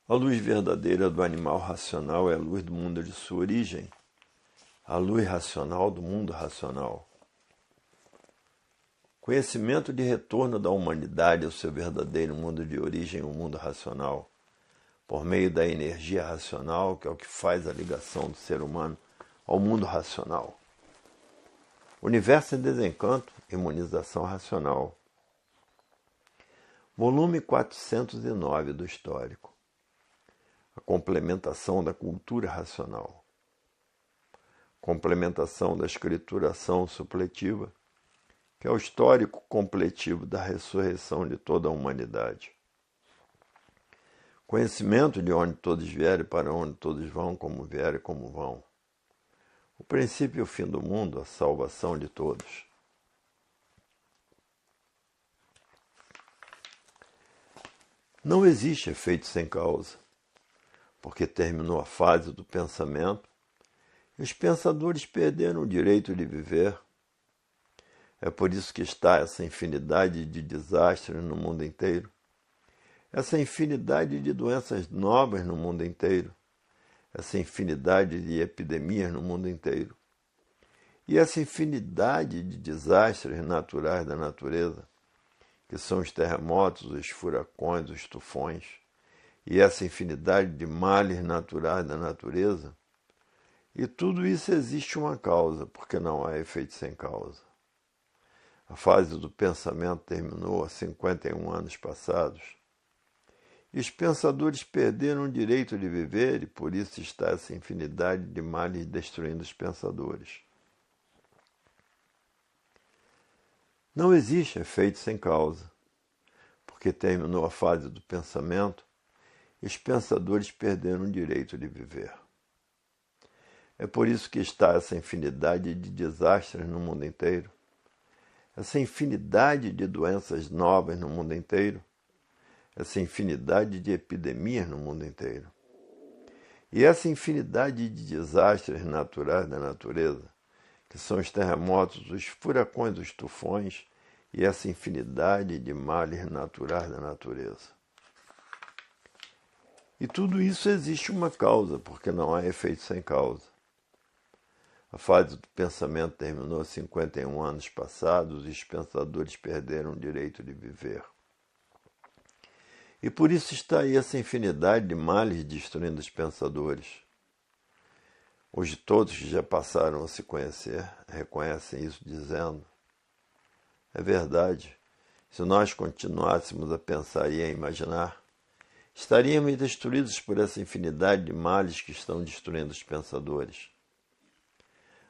A luz verdadeira do animal racional é a luz do mundo de sua origem, a luz racional do mundo racional. Conhecimento de retorno da humanidade ao seu verdadeiro mundo de origem, o mundo racional, por meio da energia racional, que é o que faz a ligação do ser humano ao mundo racional. Universo em Desencanto, Imunização Racional. Volume 409 do Histórico. A complementação da cultura racional. Complementação da escrituração supletiva, que é o histórico completivo da ressurreição de toda a humanidade. Conhecimento de onde todos vierem, para onde todos vão, como vierem e como vão. O princípio e o fim do mundo, a salvação de todos. Não existe efeito sem causa, porque terminou a fase do pensamento e os pensadores perderam o direito de viver. É por isso que está essa infinidade de desastres no mundo inteiro, essa infinidade de doenças novas no mundo inteiro, essa infinidade de epidemias no mundo inteiro, e essa infinidade de desastres naturais da natureza, que são os terremotos, os furacões, os tufões, e essa infinidade de males naturais da natureza, e tudo isso existe uma causa, porque não há efeito sem causa. A fase do pensamento terminou há 51 anos passados, e os pensadores perderam o direito de viver, e por isso está essa infinidade de males destruindo os pensadores. Não existe efeito sem causa, porque terminou a fase do pensamento e os pensadores perderam o direito de viver. É por isso que está essa infinidade de desastres no mundo inteiro, essa infinidade de doenças novas no mundo inteiro, essa infinidade de epidemias no mundo inteiro. E essa infinidade de desastres naturais da natureza, que são os terremotos, os furacões, os tufões, e essa infinidade de males naturais da natureza. E tudo isso existe uma causa, porque não há efeito sem causa. A fase do pensamento terminou há 51 anos passados e os pensadores perderam o direito de viver. E por isso está aí essa infinidade de males destruindo os pensadores. Hoje todos que já passaram a se conhecer reconhecem isso dizendo: é verdade, se nós continuássemos a pensar e a imaginar, estaríamos destruídos por essa infinidade de males que estão destruindo os pensadores.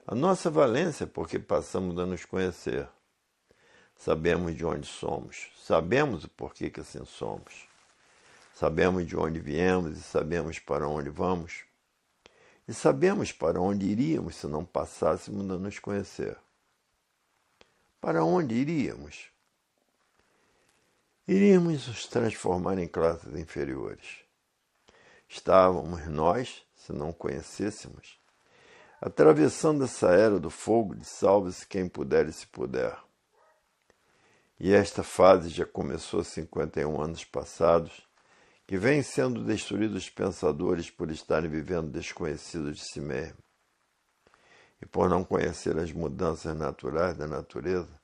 A nossa valência é porque passamos a nos conhecer. Sabemos de onde somos, sabemos o porquê que assim somos. Sabemos de onde viemos e sabemos para onde vamos. E sabemos para onde iríamos se não passássemos a nos conhecer. Para onde iríamos? Iríamos nos transformar em classes inferiores. Estávamos nós, se não conhecêssemos, atravessando essa era do fogo de salve-se quem puder e se puder. E esta fase já começou há 51 anos passados, que vem sendo destruídos os pensadores por estarem vivendo desconhecidos de si mesmos. E por não conhecer as mudanças naturais da natureza,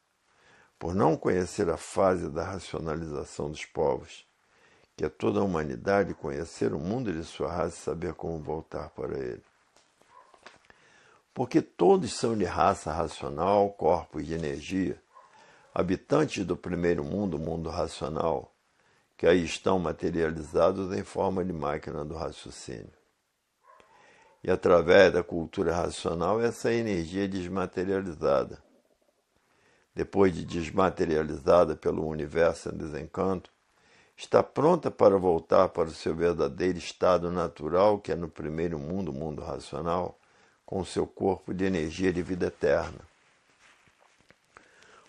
por não conhecer a fase da racionalização dos povos, que é toda a humanidade conhecer o mundo de sua raça e saber como voltar para ele. Porque todos são de raça racional, corpos de energia, habitantes do primeiro mundo, o mundo racional, que aí estão materializados em forma de máquina do raciocínio. E através da cultura racional, essa energia é desmaterializada. Depois de desmaterializada pelo universo em desencanto, está pronta para voltar para o seu verdadeiro estado natural, que é no primeiro mundo, o mundo racional, com o seu corpo de energia de vida eterna.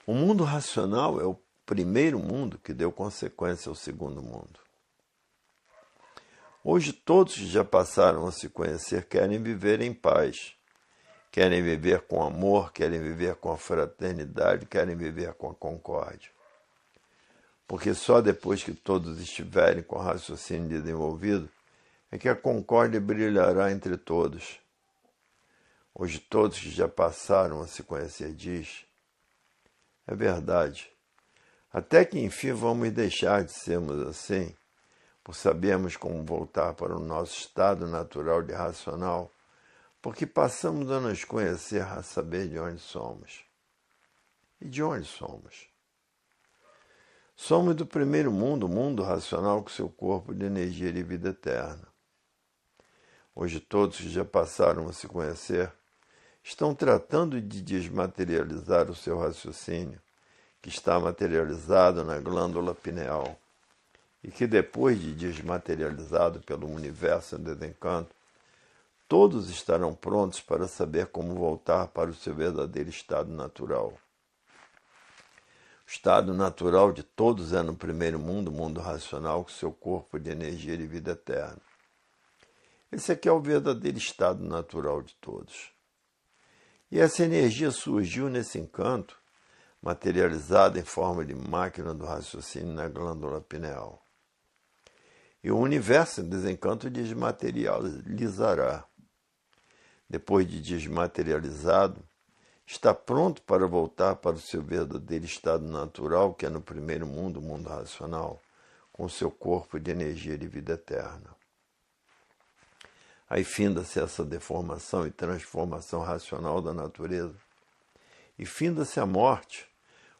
O mundo racional é o primeiro mundo que deu consequência ao segundo mundo. Hoje todos que já passaram a se conhecer querem viver em paz, querem viver com amor, querem viver com a fraternidade, querem viver com a concórdia. Porque só depois que todos estiverem com o raciocínio desenvolvido é que a concórdia brilhará entre todos. Hoje todos que já passaram a se conhecer diz, é verdade, até que enfim vamos deixar de sermos assim, por sabermos como voltar para o nosso estado natural de racional, porque passamos a nos conhecer a saber de onde somos. E de onde somos? Somos do primeiro mundo, o mundo racional com seu corpo de energia e vida eterna. Hoje todos que já passaram a se conhecer estão tratando de desmaterializar o seu raciocínio, que está materializado na glândula pineal, e que depois de desmaterializado pelo universo em desencanto, todos estarão prontos para saber como voltar para o seu verdadeiro estado natural. O estado natural de todos é no primeiro mundo, o mundo racional, com seu corpo de energia e vida eterna. Esse aqui é o verdadeiro estado natural de todos. E essa energia surgiu nesse encanto, materializada em forma de máquina do raciocínio na glândula pineal. E o universo em desencanto desmaterializará. Depois de desmaterializado, está pronto para voltar para o seu verdadeiro estado natural, que é no primeiro mundo, o mundo racional, com seu corpo de energia e de vida eterna. Aí finda-se essa deformação e transformação racional da natureza. E finda-se a morte,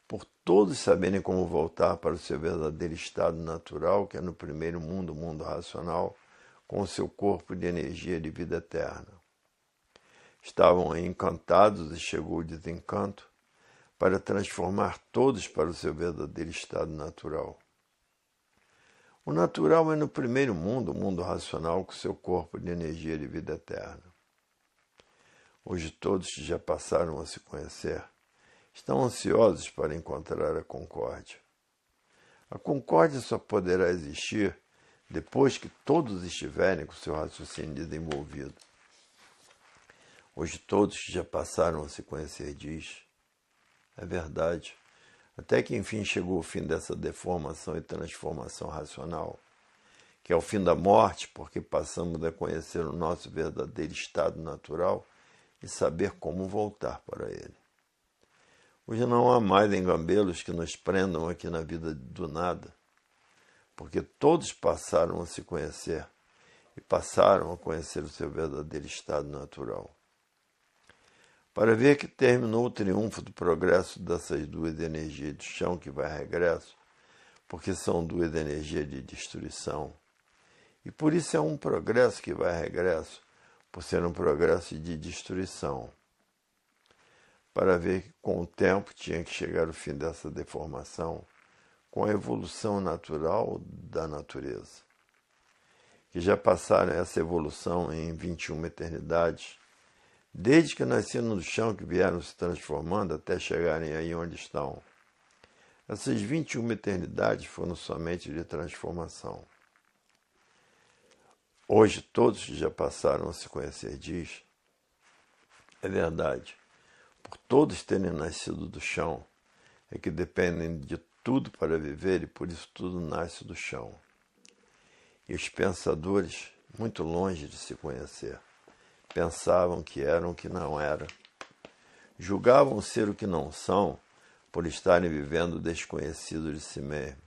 por todos saberem como voltar para o seu verdadeiro estado natural, que é no primeiro mundo, o mundo racional, com o seu corpo de energia e de vida eterna. Estavam aí encantados e chegou o desencanto para transformar todos para o seu verdadeiro estado natural. O natural é no primeiro mundo, o mundo racional, com seu corpo de energia de vida eterna. Hoje todos que já passaram a se conhecer estão ansiosos para encontrar a concórdia. A concórdia só poderá existir depois que todos estiverem com seu raciocínio desenvolvido. Hoje todos que já passaram a se conhecer diz, é verdade, até que enfim chegou o fim dessa deformação e transformação racional, que é o fim da morte, porque passamos a conhecer o nosso verdadeiro estado natural e saber como voltar para ele. Hoje não há mais engambelos que nos prendam aqui na vida do nada, porque todos passaram a se conhecer e passaram a conhecer o seu verdadeiro estado natural. Para ver que terminou o triunfo do progresso dessas duas energias do chão que vai a regresso, porque são duas energias de destruição. E por isso é um progresso que vai a regresso, por ser um progresso de destruição. Para ver que com o tempo tinha que chegar o fim dessa deformação, com a evolução natural da natureza. Que já passaram essa evolução em 21 eternidades, desde que nasceram no chão, que vieram se transformando até chegarem aí onde estão. Essas 21 eternidades foram somente de transformação. Hoje, todos que já passaram a se conhecer diz, é verdade, por todos terem nascido do chão, é que dependem de tudo para viver e por isso tudo nasce do chão. E os pensadores, muito longe de se conhecer, pensavam que eram o que não era. Julgavam ser o que não são por estarem vivendo desconhecidos de si mesmo.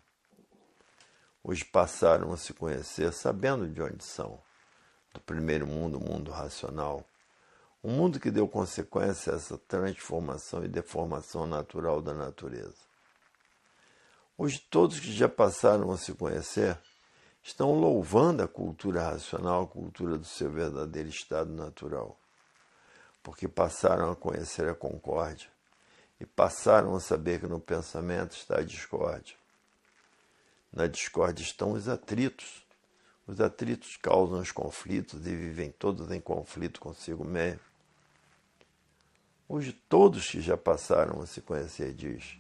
Hoje passaram a se conhecer sabendo de onde são. Do primeiro mundo, o mundo racional. Um mundo que deu consequência a essa transformação e deformação natural da natureza. Hoje todos que já passaram a se conhecer estão louvando a cultura racional, a cultura do seu verdadeiro estado natural, porque passaram a conhecer a concórdia e passaram a saber que no pensamento está a discórdia. Na discórdia estão os atritos. Os atritos causam os conflitos e vivem todos em conflito consigo mesmo. Hoje todos que já passaram a se conhecer diz,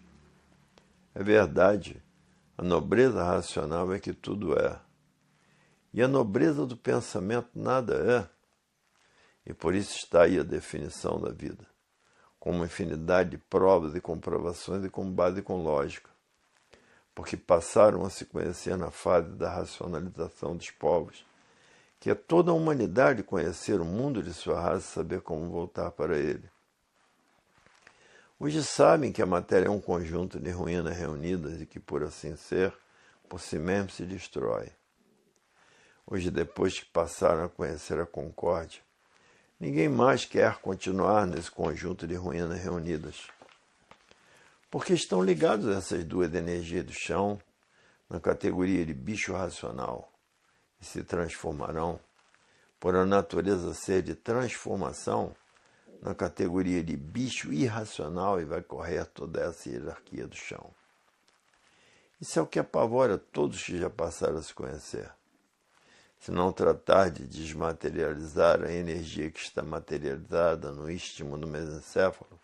é verdade, a nobreza racional é que tudo é. E a nobreza do pensamento nada é. E por isso está aí a definição da vida, com uma infinidade de provas e comprovações e com base com lógica, porque passaram a se conhecer na fase da racionalização dos povos, que é toda a humanidade conhecer o mundo de sua raça e saber como voltar para ele. Hoje sabem que a matéria é um conjunto de ruínas reunidas e que, por assim ser, por si mesmo se destrói. Hoje, depois que passaram a conhecer a concórdia, ninguém mais quer continuar nesse conjunto de ruínas reunidas, porque estão ligados a essas duas energias do chão na categoria de bicho racional e se transformarão, por a natureza ser de transformação, na categoria de bicho irracional e vai correr toda essa hierarquia do chão. Isso é o que apavora todos que já passaram a se conhecer. Se não tratar de desmaterializar a energia que está materializada no istmo do mesencéfalo,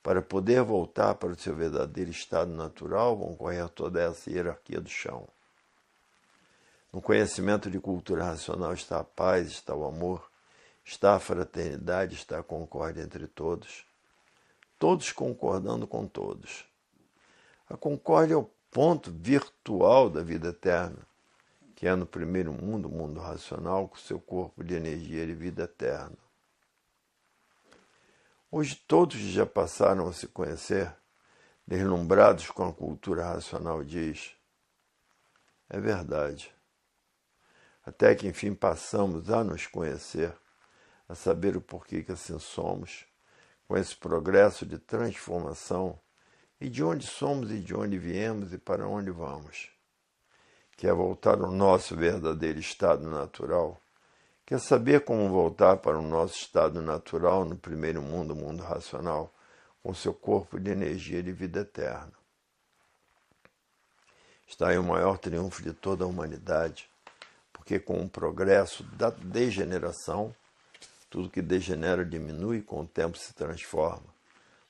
para poder voltar para o seu verdadeiro estado natural, vão correr toda essa hierarquia do chão. No conhecimento de cultura racional está a paz, está o amor, está a fraternidade, está a concórdia entre todos, todos concordando com todos. A concórdia é o ponto virtual da vida eterna, que é no primeiro mundo, o mundo racional, com seu corpo de energia de vida eterna. Hoje todos já passaram a se conhecer, deslumbrados com a cultura racional, diz: é verdade. Até que enfim passamos a nos conhecer, a saber o porquê que assim somos, com esse progresso de transformação, e de onde somos e de onde viemos e para onde vamos, que é voltar ao nosso verdadeiro estado natural, que é saber como voltar para o nosso estado natural no primeiro mundo, o mundo racional, com seu corpo de energia de vida eterna. Está aí o maior triunfo de toda a humanidade, porque com o progresso da degeneração, tudo que degenera diminui e com o tempo se transforma,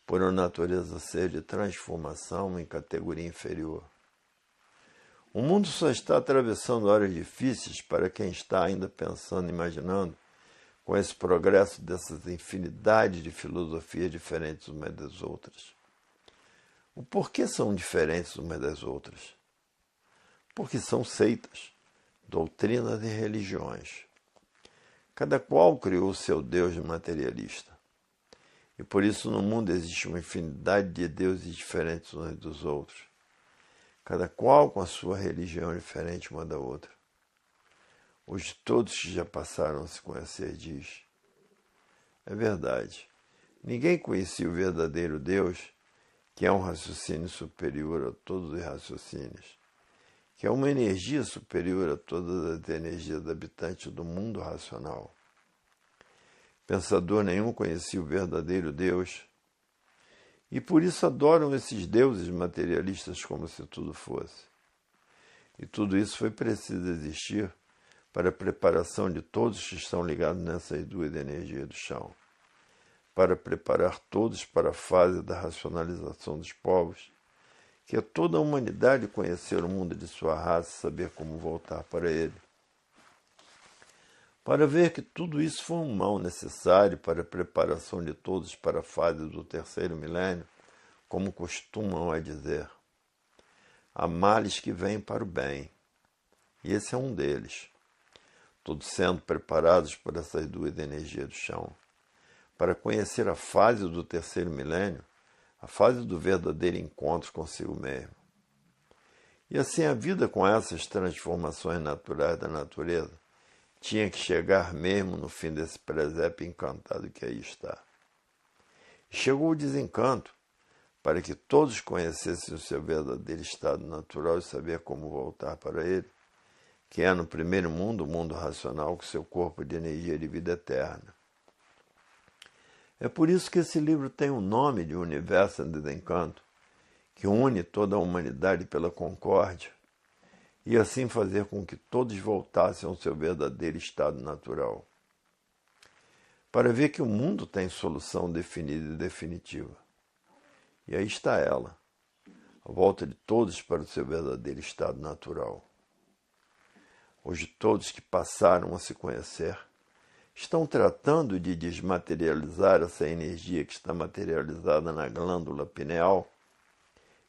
por a natureza ser de transformação em categoria inferior. O mundo só está atravessando horas difíceis para quem está ainda pensando, imaginando, com esse progresso dessas infinidades de filosofias diferentes umas das outras. O porquê são diferentes umas das outras? Porque são seitas, doutrinas e religiões. Cada qual criou seu Deus materialista. E por isso no mundo existe uma infinidade de deuses diferentes uns dos outros. Cada qual com a sua religião diferente uma da outra. Hoje todos que já passaram a se conhecer diz: é verdade. Ninguém conhecia o verdadeiro Deus, que é um raciocínio superior a todos os raciocínios, que é uma energia superior a todas as energias habitantes do mundo racional. Pensador nenhum conhecia o verdadeiro Deus, e por isso adoram esses deuses materialistas como se tudo fosse. E tudo isso foi preciso existir para a preparação de todos que estão ligados nessas duas energias do chão, para preparar todos para a fase da racionalização dos povos, que é toda a humanidade conhecer o mundo de sua raça e saber como voltar para ele. Para ver que tudo isso foi um mal necessário para a preparação de todos para a fase do terceiro milênio, como costumam a dizer. Há males que vêm para o bem, e esse é um deles. Todos sendo preparados por essas duas energias do chão, para conhecer a fase do terceiro milênio, a fase do verdadeiro encontro consigo mesmo. E assim a vida com essas transformações naturais da natureza tinha que chegar mesmo no fim desse presépio encantado que aí está. E chegou o desencanto, para que todos conhecessem o seu verdadeiro estado natural e saber como voltar para ele, que é no primeiro mundo, o mundo racional, com seu corpo de energia de vida eterna. É por isso que esse livro tem o nome de Universo em Desencanto, que une toda a humanidade pela concórdia, e assim fazer com que todos voltassem ao seu verdadeiro estado natural. Para ver que o mundo tem solução definida e definitiva. E aí está ela, a volta de todos para o seu verdadeiro estado natural. Hoje todos que passaram a se conhecer estão tratando de desmaterializar essa energia que está materializada na glândula pineal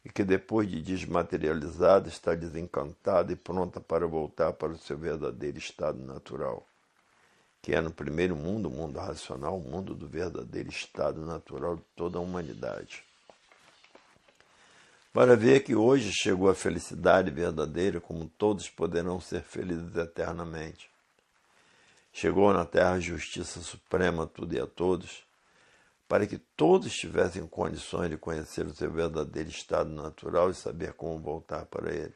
e que depois de desmaterializada está desencantada e pronta para voltar para o seu verdadeiro estado natural. que é no primeiro mundo, o mundo racional, o mundo do verdadeiro estado natural de toda a humanidade. Para ver que hoje chegou a felicidade verdadeira, como todos poderão ser felizes eternamente. Chegou na terra a justiça suprema a tudo e a todos, para que todos tivessem condições de conhecer o seu verdadeiro estado natural e saber como voltar para ele.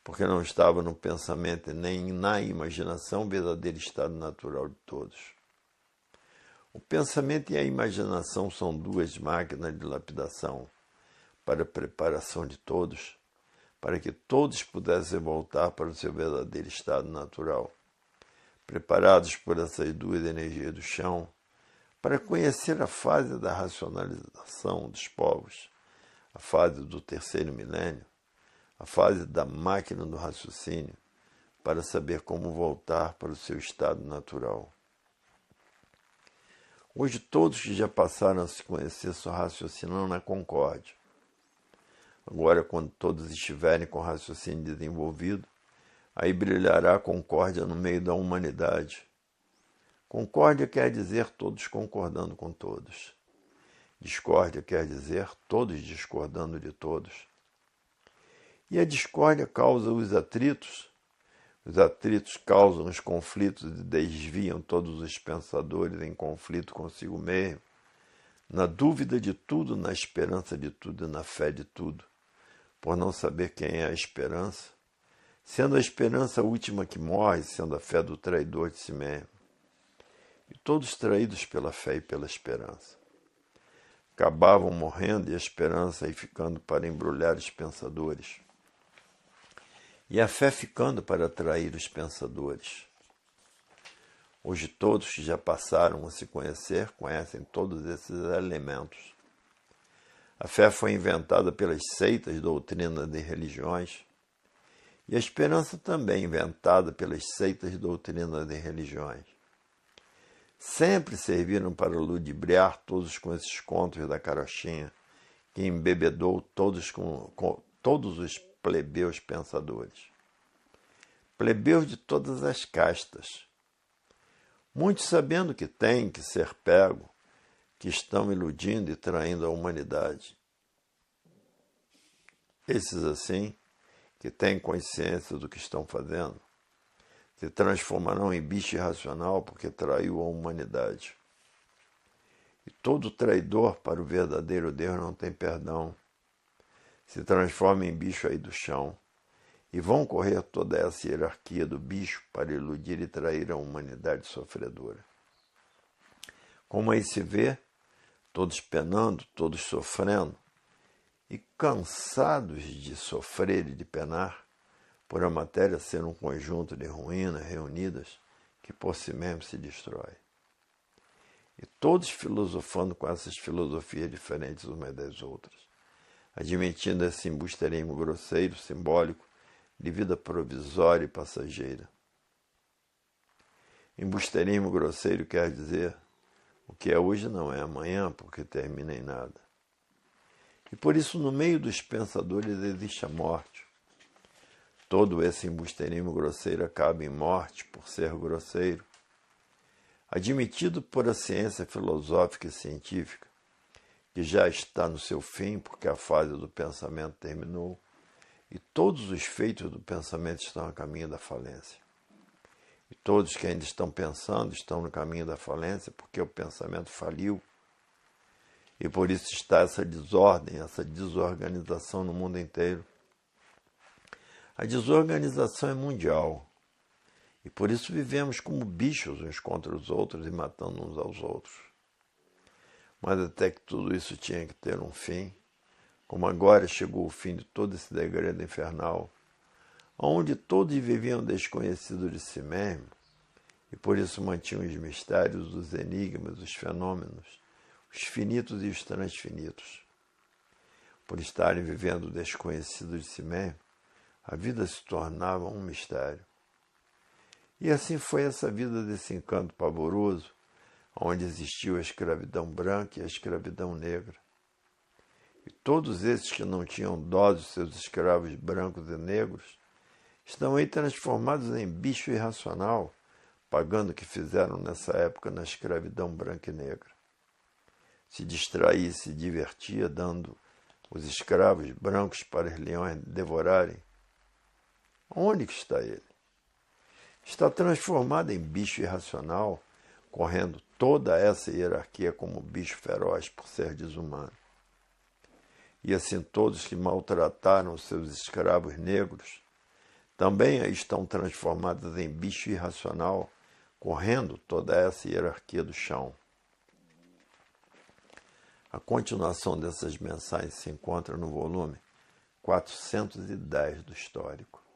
Porque não estava no pensamento e nem na imaginação o verdadeiro estado natural de todos. O pensamento e a imaginação são duas máquinas de lapidação para a preparação de todos, para que todos pudessem voltar para o seu verdadeiro estado natural, preparados por essas duas energias do chão, para conhecer a fase da racionalização dos povos, a fase do terceiro milênio, a fase da máquina do raciocínio, para saber como voltar para o seu estado natural. Hoje todos que já passaram a se conhecer só raciocinam na concórdia. Agora, quando todos estiverem com o raciocínio desenvolvido, aí brilhará a concórdia no meio da humanidade. Concórdia quer dizer todos concordando com todos. Discórdia quer dizer todos discordando de todos. E a discórdia causa os atritos causam os conflitos e desviam todos os pensadores em conflito consigo mesmo, na dúvida de tudo, na esperança de tudo e na fé de tudo, por não saber quem é a esperança, sendo a esperança a última que morre, sendo a fé do traidor de si mesmo. E todos traídos pela fé e pela esperança. Acabavam morrendo e a esperança aí ficando para embrulhar os pensadores. E a fé ficando para atrair os pensadores. Hoje todos que já passaram a se conhecer, conhecem todos esses elementos. A fé foi inventada pelas seitas, doutrinas e religiões, e a esperança também inventada pelas seitas, doutrinas e religiões. Sempre serviram para ludibriar todos com esses contos da carochinha, que embebedou todos os plebeus pensadores. Plebeus de todas as castas. Muitos sabendo que têm que ser pego, que estão iludindo e traindo a humanidade. Esses assim, que têm consciência do que estão fazendo, se transformarão em bicho irracional porque traiu a humanidade. E todo traidor para o verdadeiro Deus não tem perdão. Se transforma em bicho aí do chão. E vão correr toda essa hierarquia do bicho para iludir e trair a humanidade sofredora. Como aí se vê, todos penando, todos sofrendo, e cansados de sofrer e de penar, por a matéria ser um conjunto de ruínas reunidas que por si mesmo se destrói. E todos filosofando com essas filosofias diferentes umas das outras, admitindo esse embusterismo grosseiro, simbólico, de vida provisória e passageira. Embusterismo grosseiro quer dizer o que é hoje não é amanhã, porque termina em nada. E por isso no meio dos pensadores existe a morte. Todo esse embusterismo grosseiro acaba em morte por ser grosseiro. Admitido por a ciência filosófica e científica, que já está no seu fim, porque a fase do pensamento terminou, e todos os feitos do pensamento estão a caminho da falência. E todos que ainda estão pensando estão no caminho da falência, porque o pensamento faliu. E por isso está essa desordem, essa desorganização no mundo inteiro. A desorganização é mundial. E por isso vivemos como bichos uns contra os outros e matando uns aos outros. Mas até que tudo isso tinha que ter um fim, como agora chegou o fim de todo esse degredo infernal, onde todos viviam desconhecidos de si mesmos, e por isso mantinham os mistérios, os enigmas, os fenômenos, os finitos e os transfinitos. Por estarem vivendo desconhecidos de si mesmos, a vida se tornava um mistério. E assim foi essa vida desse encanto pavoroso, onde existiu a escravidão branca e a escravidão negra. E todos esses que não tinham dó dos seus escravos brancos e negros estão aí transformados em bicho irracional, pagando o que fizeram nessa época na escravidão branca e negra. Se distraía e se divertia, dando os escravos brancos para os leões devorarem. Onde que está ele? Está transformado em bicho irracional, correndo toda essa hierarquia como bicho feroz por ser desumano. E assim todos que maltrataram os seus escravos negros também estão transformados em bicho irracional, correndo toda essa hierarquia do chão. A continuação dessas mensagens se encontra no volume 410 do Histórico.